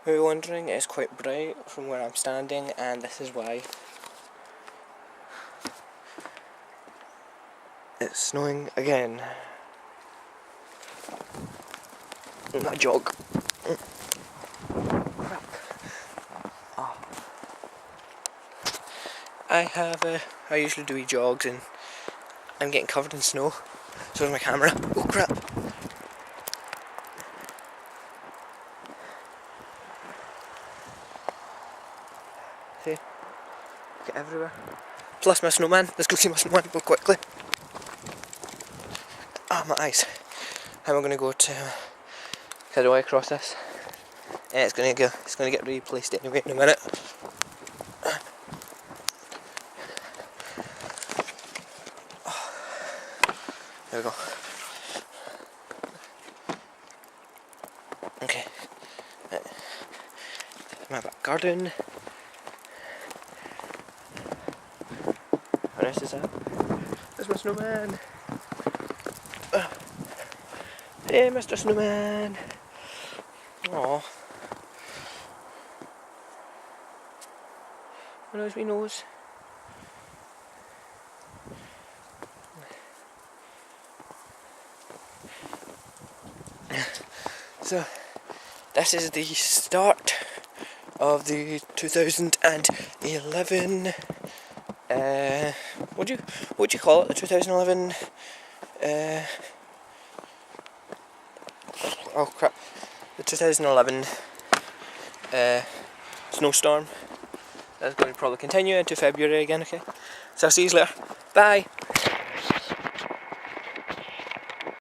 Who are wondering, it's quite bright from where I'm standing, and this is why. It's snowing again. My jog. Crap. Oh. I usually do jogs and I'm getting covered in snow. So is my camera. Oh crap. See? Get everywhere. Plus my snowman. Let's go see my snowman. Go quickly. Ah, my eyes. How am I gonna go to how do I cross this? It's gonna get replaced anyway in a minute. There we go. Okay. My back garden. How nice is that? There's my snowman. Hey, Mr. Snowman. Aww. Where's my nose? So, this is the start of the 2011. What do you call it? The 2011. Oh crap! The 2011 snowstorm. That's going to probably continue into February again. Okay. So I'll see you later. Bye.